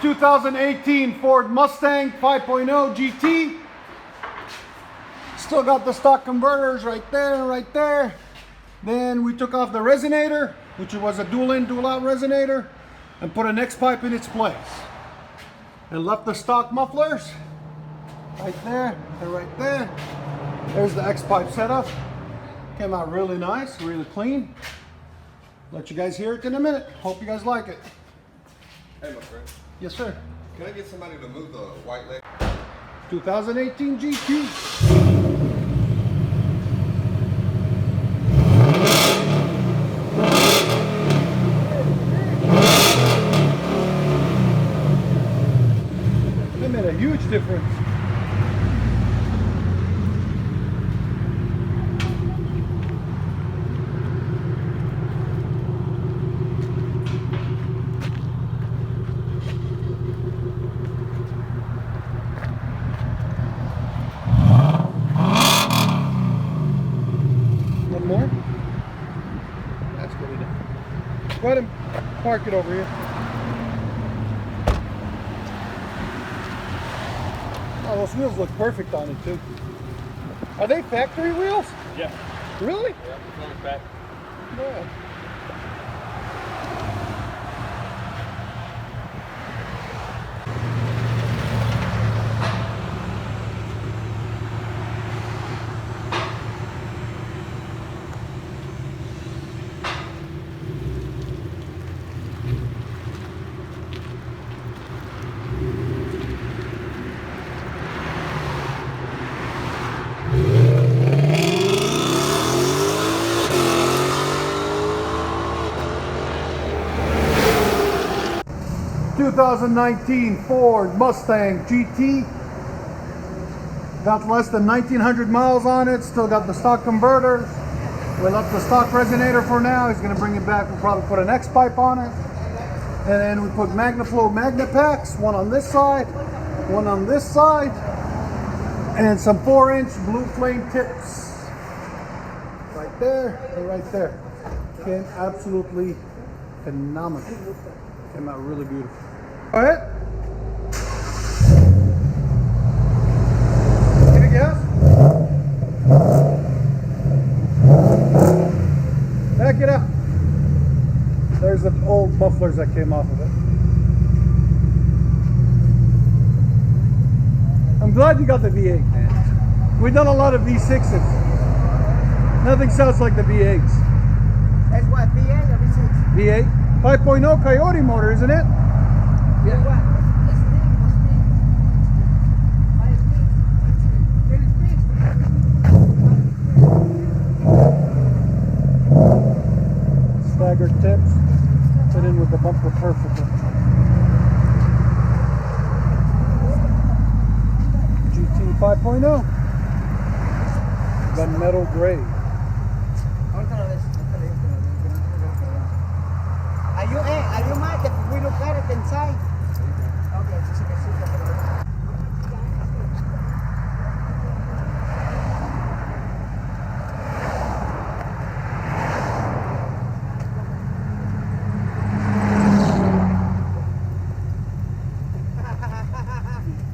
2018 Ford Mustang 5.0 GT. Still got the stock converters right there and right there. Then we took off the resonator, which was a dual in, dual out resonator, and put an X pipe in its place. And left the stock mufflers right there and right there. There's the X pipe setup. Came out really nice, really clean. Let you guys hear it in a minute. Hope you guys like it. Hey, my friend. Yes, sir. Can I get somebody to move the white leg? 2018 GT. They made a huge difference. One more. That's good enough. Go ahead and park it over here. Oh, those wheels look perfect on it too. Are they factory wheels? Yeah. Really? Yeah, performance back. Yeah. ...2019 Ford Mustang GT. Got less than 1,900 miles on it. Still got the stock converters. We left the stock resonator for now. He's going to bring it back. We'll probably put an X pipe on it. And then we put MAGNAFLOW MAGNAPACKS. One on this side, one on this side. And some 4-inch blue flame tips. Right there and right there. Came absolutely phenomenal. Came out really beautiful. Go ahead. Give it gas. Back it up. There's the old mufflers that came off of it. I'm glad you got the V8, man. We've done a lot of V6s. Nothing sounds like the V8s. That's what, V8 or V6? V8. 5.0 Coyote motor, isn't it? Yeah. What? Staggered tips. Fit in with the bumper perfectly. GT 5.0. Gunmetal gray. Ayun ma, we look at it inside. Okay, sige.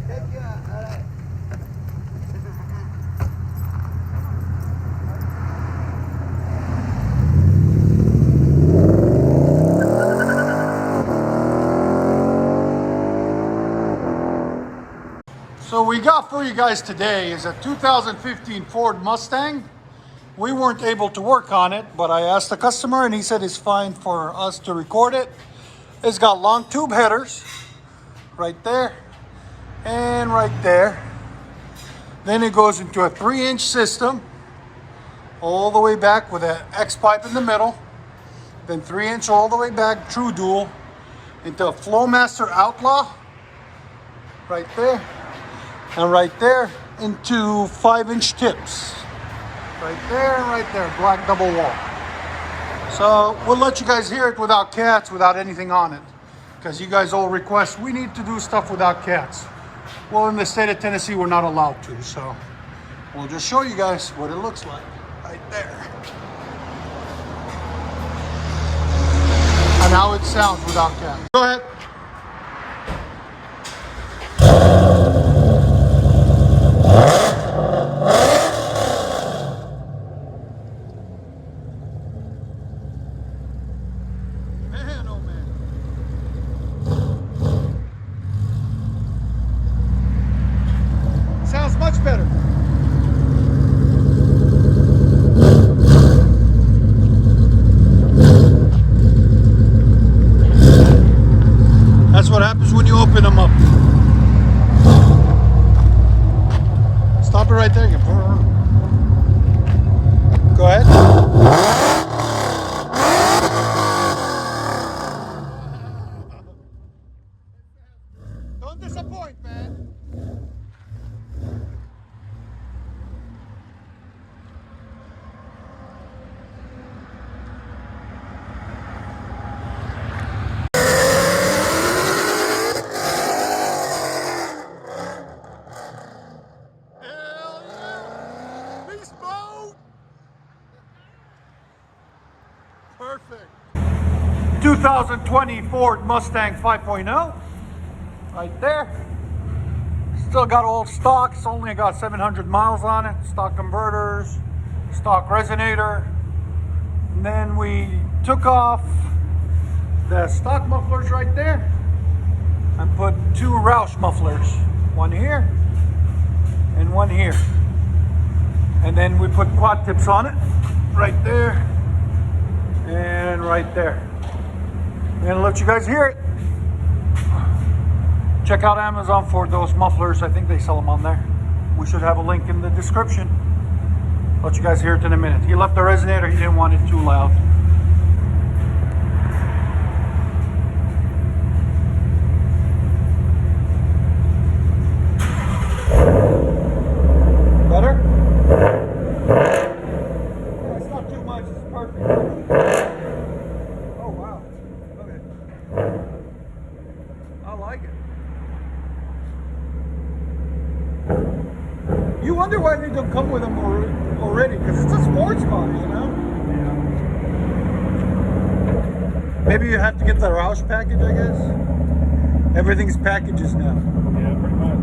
Thank you. All right. So we got for you guys today is a 2015 Ford Mustang. We weren't able to work on it, but I asked the customer and he said it's fine for us to record it. It's got long tube headers right there and right there. Then it goes into a 3-inch system all the way back with an X pipe in the middle. Then 3-inch all the way back, true dual, into a Flowmaster Outlaw right there. And right there into 5-inch tips. Right there and right there, black double wall. So we'll let you guys hear it without cats, without anything on it. Because you guys all request, we need to do stuff without cats. Well, in the state of Tennessee, we're not allowed to. So we'll just show you guys what it looks like right there. And how it sounds without cats. Go ahead. what happens when you open them up. Stop it right there. Go ahead. Don't disappoint, man. Hell yeah! Beast mode! Perfect. 2020 Ford Mustang 5.0. Right there. Still got old stock. It's only got 700 miles on it. Stock converters, stock resonator. And then we took off the stock mufflers right there and put two ROUSH mufflers. One here and one here. And then we put quad tips on it. Right there and right there. I'm gonna let you guys hear it. Check out Amazon for those mufflers. I think they sell them on there. We should have a link in the description. Let you guys hear it in a minute. He left the resonator. He didn't want it too loud. Better? Yeah, it's not too much. It's perfect. Oh, wow. Okay. I like it. You wonder why they don't come with them already, because it's a sports car, you know? Yeah. Maybe you have to get the ROUSH package, I guess. Everything's packages now. Yeah, pretty much.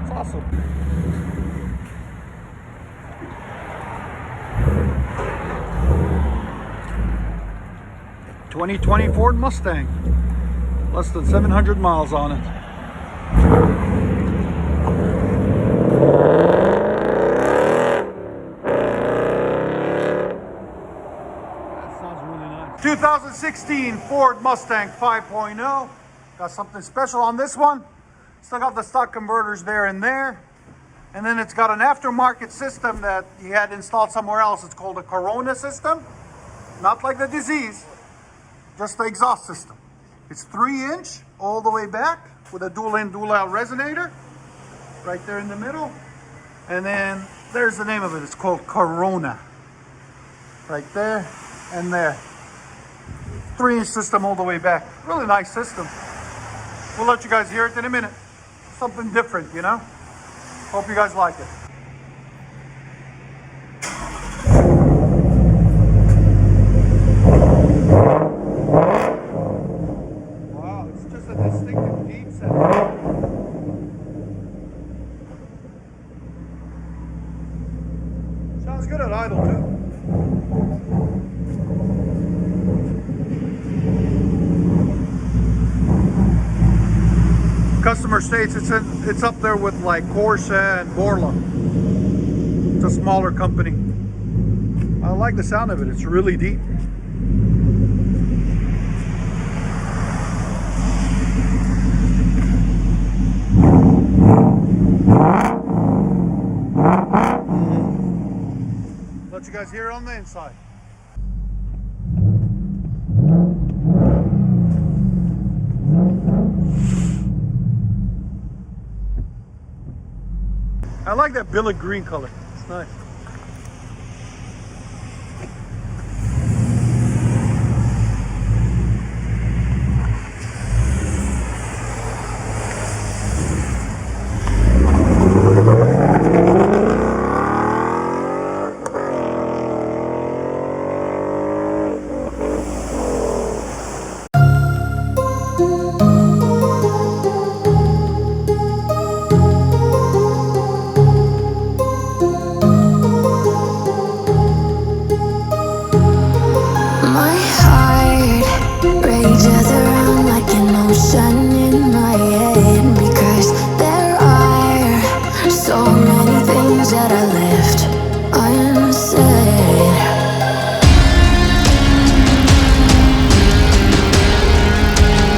It's awesome. '20 Ford Mustang. Less than 700 miles on it. That sounds really nice. 2016 Ford Mustang 5.0. Got something special on this one. Still got the stock converters there and there. And then it's got an aftermarket system that he had installed somewhere else. It's called a KRONA system. Not like the disease, just the exhaust system. It's 3-inch all the way back with a dual-in, dual-out resonator right there in the middle. And then there's the name of it. It's called KRONA. Right there and there. 3-inch system all the way back. Really nice system. We'll let you guys hear it in a minute. Something different, you know? Hope you guys like it. Wow, it's just a distinctive deep sound. Sounds good at idle too. Customer states it's up there with like Corsa and Borla. It's a smaller company. I like the sound of it. It's really deep. Let you guys hear it on the inside. I like that billet green color. It's nice.